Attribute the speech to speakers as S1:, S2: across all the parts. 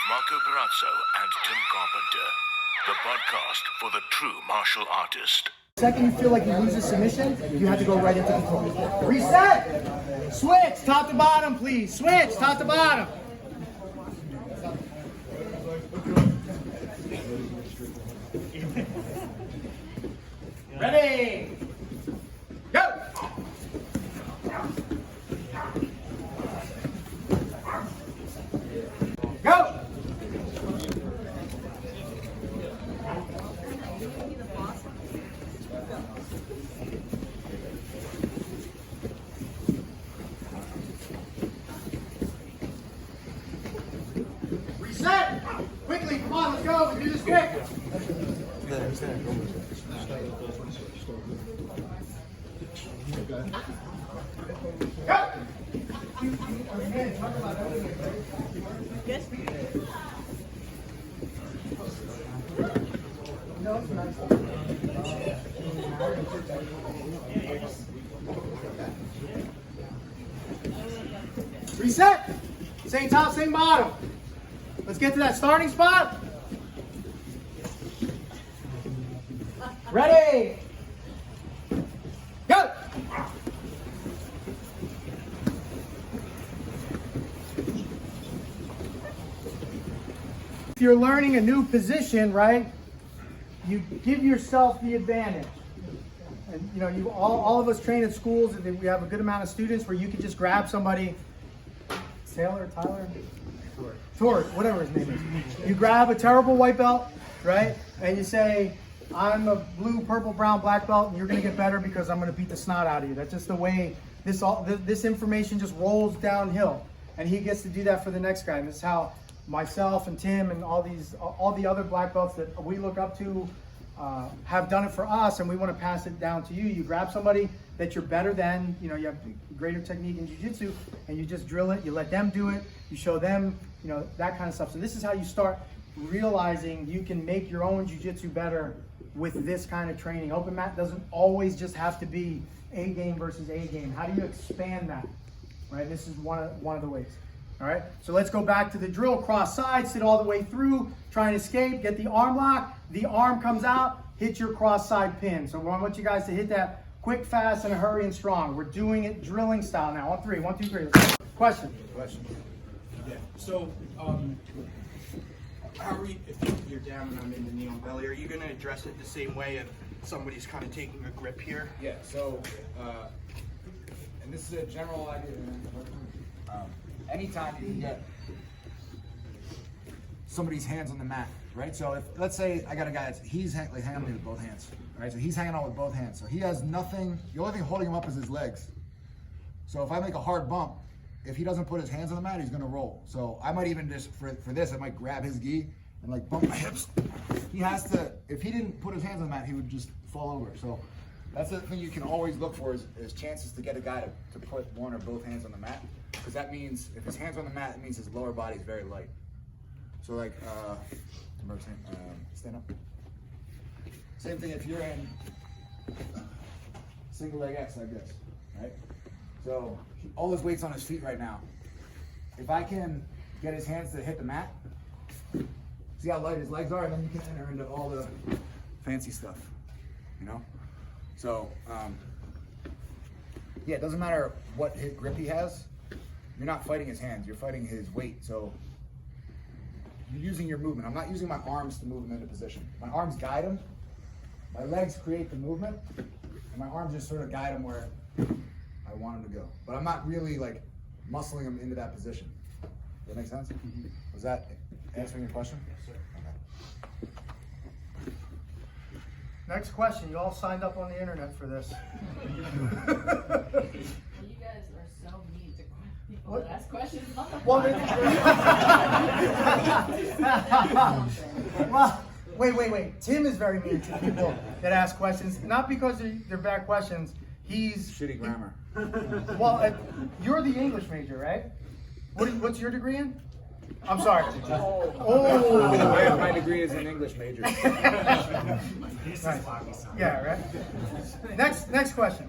S1: Marco Perazzo and Tim Carpenter, the podcast for the true martial artist.
S2: The second you feel like you lose a submission, you have to go right into control. Reset! Switch, top to bottom, please. Switch, top to bottom. Ready? Go! Go! Reset! Quickly, come on, let's go. We do this quick. Go! Reset! Same top, same bottom. Let's get to that starting spot. Ready? Go! If you're learning a new position, right, you give yourself the advantage. And you know, all of us train in schools, and we have a good amount of students where you can just grab somebody, Taylor, Tyler, Tort, whatever his name is. You grab a terrible white belt, right, and you say, I'm a blue, purple, brown, black belt, and you're going to get better because I'm going to beat the snot out of you. That's just the way this information just rolls downhill, and he gets to do that for the next guy. And this is how myself and Tim and all the other black belts that we look up to have done it for us, and we want to pass it down to you. You grab somebody that you're better than, you know, you have greater technique in jiu-jitsu, and you just drill it. You let them do it. You show them, you know, that kind of stuff. So this is how you start realizing you can make your own jiu-jitsu better with this kind of training. Open mat doesn't always just have to be A game versus A game. How do you expand that? Right? This is one of the ways. All right. So let's go back to the drill. Cross side, sit all the way through, try and escape, get the arm lock. The arm comes out, hit your cross side pin. So I want you guys to hit that quick, fast, in a hurry and strong. We're doing it drilling style now. On three. 1, 2, 3. Let's go. Question.
S3: Yeah. So, how are you, if you're down and I'm in the knee on belly, are you going to address it the same way if somebody's kind of taking a grip here?
S4: Yeah, so, and this is a general idea, anytime you can get somebody's hands on the mat, right? So if, let's say I got a guy he's hanging on me with both hands, right? So he's hanging on with both hands. So he has nothing, the only thing holding him up is his legs. So if I make a hard bump, if he doesn't put his hands on the mat, he's gonna roll. So I might even just, for this, I might grab his gi and like bump my hips. He has to, if he didn't put his hands on the mat, he would just fall over. So that's the thing you can always look for is chances to get a guy to put one or both hands on the mat. Because that means, if his hand's on the mat, it means his lower body is very light. So like, stand up. Same thing if you're in single leg X like this, right? So all his weight's on his feet right now. If I can get his hands to hit the mat, see how light his legs are, and then you can enter into all the fancy stuff, you know? So, yeah, it doesn't matter what grip he has. You're not fighting his hands, you're fighting his weight. So you're using your movement. I'm not using my arms to move him into position. My arms guide him, my legs create the movement, and my arms just sort of guide him where I want him to go. But I'm not really like muscling him into that position. Does that make sense? Was that answering your question?
S3: Yes, sir.
S4: Okay.
S2: Next question. You all signed up on the internet for this.
S5: Well, you guys are so mean to people that ask questions on the
S2: Well, well, wait. Tim is very mean to people that ask questions, not because they're bad questions. He's
S4: Shitty grammar.
S2: Well, you're the English major, right? What's your degree in? I'm sorry.
S4: Oh, my degree is an English major.
S2: Right. Yeah, right. Next question.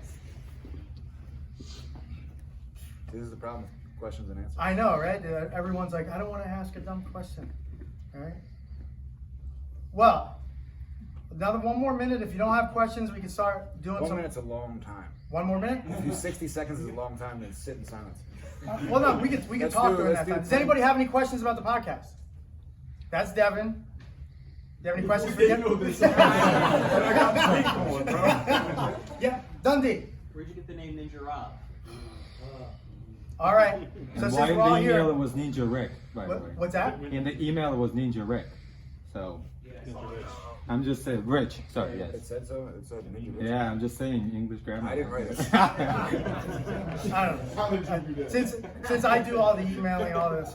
S4: This is the problem with questions and answers.
S2: I know, right? Everyone's like, I don't want to ask a dumb question. All right. Well, one more minute. If you don't have questions, we can start doing
S4: 1
S2: some.
S4: minute's a long time.
S2: 1 more minute?
S4: 60 seconds is a long time to sit in silence.
S2: Well, no, we can
S4: Let's
S2: talk
S4: do-
S2: during
S4: let's
S2: that
S4: do
S2: time. Does
S4: 10.
S2: anybody have any questions about the podcast? That's Devin. Do you have any questions for Devin? Yeah, Dundee.
S6: Where'd you get the name Ninja Rob?
S2: All right. So
S7: And
S2: since
S7: why in
S2: we're all
S7: the email
S2: here,
S7: it was Ninja Rick, by the way.
S2: what's that?
S7: In the email it was Ninja Rick. So I'm just saying Rich. Sorry,
S4: It
S7: yes.
S4: said so. It said Ninja Rich.
S7: Yeah, I'm just saying English grammar.
S4: I didn't write it.
S2: I don't know. Since I do all the emailing, all this,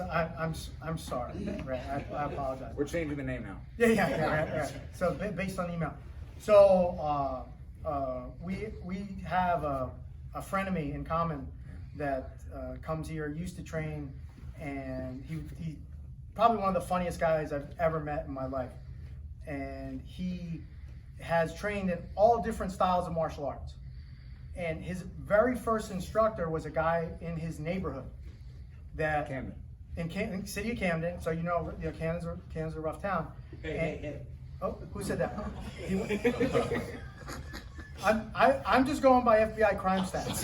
S2: I'm sorry. Right, I apologize.
S4: We're changing the name now.
S2: Yeah. Right. So based on email. So we have a friend of me in common that comes here, used to train, and he probably one of the funniest guys I've ever met in my life. And he has trained in all different styles of martial arts. And his very first instructor was a guy in his neighborhood that
S4: Camden.
S2: in city of Camden. So Camden's a rough town.
S6: Hey.
S2: Oh, who said that? I'm just going by FBI crime stats.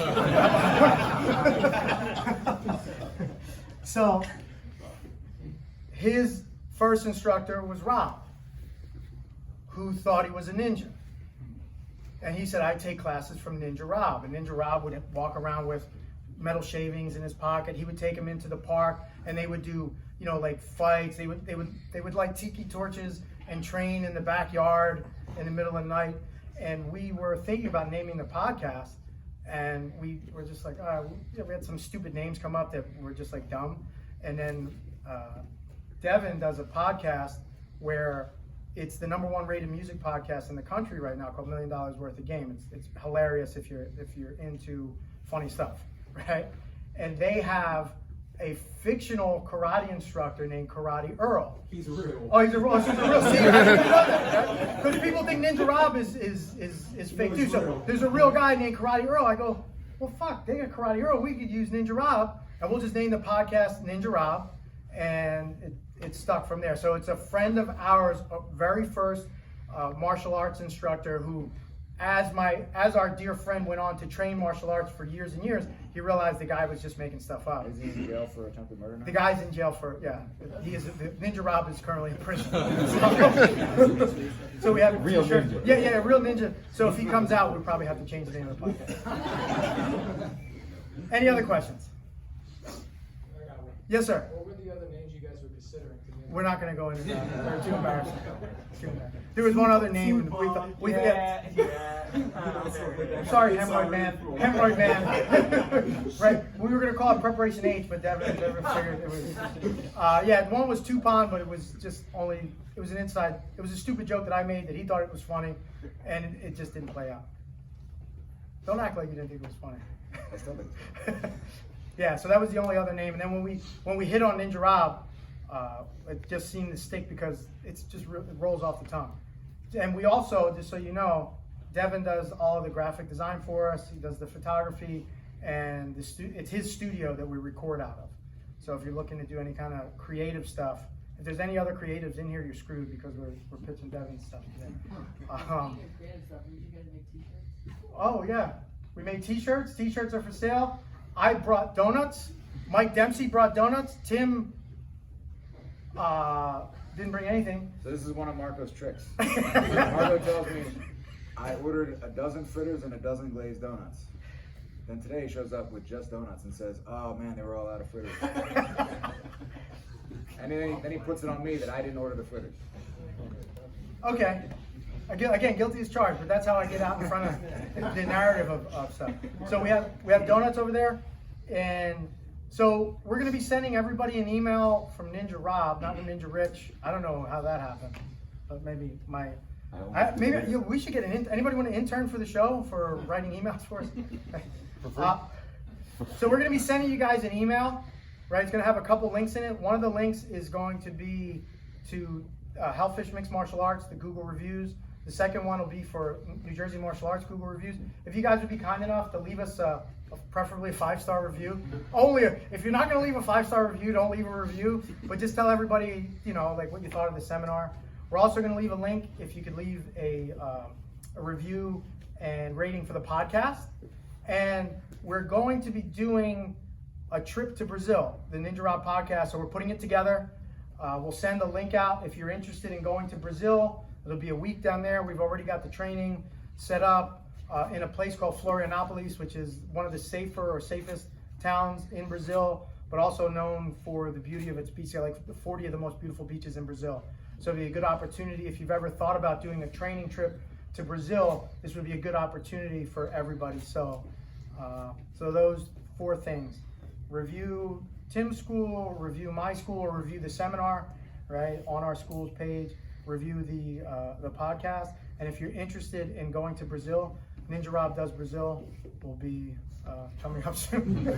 S2: So his first instructor was Rob, who thought he was a ninja. And he said, I take classes from Ninja Rob. And Ninja Rob would walk around with metal shavings in his pocket. He would take them into the park and they would do, like fights. They would light tiki torches and train in the backyard in the middle of the night. And we were thinking about naming the podcast, and we were just like, we had some stupid names come up that were just like dumb. And then Devin does a podcast where it's the #1 rated music podcast in the country right now, called $1 Million Worth of Game. It's hilarious if you're into funny stuff, right? And they have a fictional karate instructor named Karate Earl.
S6: He's real.
S2: Oh, he's a real. See, I didn't know that, because people think Ninja Rob is fake too. So there's a real guy named Karate Earl. I go, well, fuck, they got Karate Earl. We could use Ninja Rob, and we'll just name the podcast Ninja Rob, and it stuck from there. So it's a friend of ours, a very first martial arts instructor who, as our dear friend went on to train martial arts for years and years, he realized the guy was just making stuff up.
S4: Is he in jail for attempted murder now?
S2: The guy's in jail for, he is, Ninja Rob is currently in prison. So we have a
S7: Real
S2: t-shirt.
S7: ninja.
S2: Yeah, real ninja. So if he comes out, we'll probably have to change the name of the podcast. Any other questions? Yes, sir.
S8: What were the other names you guys were considering?
S2: We're not going to go into that. They're too embarrassing. There was one other name. We sorry, Hemorrhoid Man. Hemorrhoid Man. Right. We were going to call it Preparation H, but Devin figured it was. One was Tupon, but it was just only, it was an inside, it was a stupid joke that I made that he thought it was funny, and it just didn't play out. Don't act like you didn't think it was funny.
S4: I still think
S2: Yeah, so that was the only other name. And then when we hit on Ninja Rob, it just seemed to stick because it rolls off the tongue. And we also, just so you know, Devin does all of the graphic design for us. He does the photography, and it's his studio that we record out of. So if you're looking to do any kind of creative stuff, if there's any other creatives in here, you're screwed because we're pitching Devin's stuff today.
S5: Speaking of creative stuff, did you guys make t-shirts?
S2: Oh yeah, we made t-shirts. T-shirts are for sale. I brought donuts. Mike Dempsey brought donuts. Tim didn't bring anything.
S4: So this is one of Marco's tricks. Marco tells me I ordered a dozen fritters and a dozen glazed donuts. Then today he shows up with just donuts and says, oh man, they were all out of fritters. And then he puts it on me that I didn't order the fritters.
S2: Okay. Again, guilty as charged, but that's how I get out in front of the narrative of stuff. So we have donuts over there, and so we're going to be sending everybody an email from Ninja Rob, not from Ninja Rich. I don't know how that happened, but maybe we should get anybody want an intern for the show for writing emails for us? So we're going to be sending you guys an email, right? It's going to have a couple links in it. One of the links is going to be to Hellfish Mixed Martial Arts, the Google reviews. The second one will be for New Jersey Martial Arts Google reviews. If you guys would be kind enough to leave us preferably a 5-star review. Only if you're not going to leave a 5-star review, don't leave a review. But just tell everybody, like what you thought of the seminar. We're also going to leave a link if you could leave a review and rating for the podcast. And we're going to be doing a trip to Brazil, the Ninja Rob podcast. So we're putting it together. We'll send a link out if you're interested in going to Brazil. It'll be a week down there. We've already got the training set up in a place called Florianopolis, which is one of the safest towns in Brazil, but also known for the beauty of its beaches, like 40 of the most beautiful beaches in Brazil. So it'd be a good opportunity. If you've ever thought about doing a training trip to Brazil, this would be a good opportunity for everybody. So those 4 things: review Tim's school, review my school, or review the seminar, right, on our school's page, review the podcast. And if you're interested in going to Brazil, Ninja Rob Does Brazil will be coming up soon.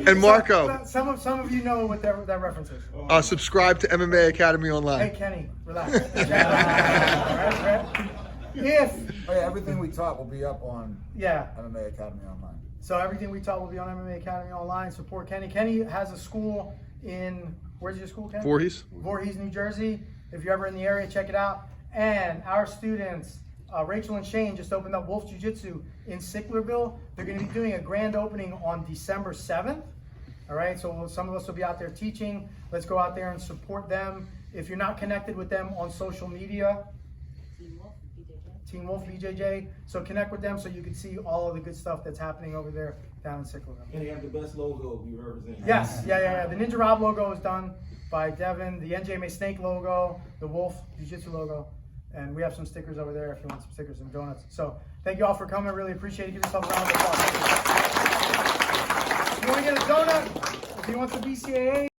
S9: and Marco,
S2: some of you know what that reference is.
S9: Subscribe to MMA Academy Online.
S2: Hey Kenny, relax. Right?
S4: Everything we taught will be up on MMA Academy Online.
S2: So everything we taught will be on MMA Academy Online. Support Kenny. Kenny has a school in, where's your school, Kenny?
S9: Voorhees,
S2: New Jersey. If you're ever in the area, check it out. And our students, Rachel and Shane, just opened up Wolf Jiu-Jitsu in Sicklerville. They're going to be doing a grand opening on December 7th. All right, so some of us will be out there teaching. Let's go out there and support them. If you're not connected with them on social media, Team Wolf BJJ. So connect with them so you can see all of the good stuff that's happening over there down in Sicklerville.
S10: And they have the best logo you've ever seen.
S2: Yes, yeah. The Ninja Rob logo is done by Devin. The NJMA Snake logo, the Wolf Jiu-Jitsu logo. And we have some stickers over there if you want some stickers and donuts. So thank you all for coming. Really appreciate it. Give yourself a round of applause. If you want to get a donut, if you want some BCAA,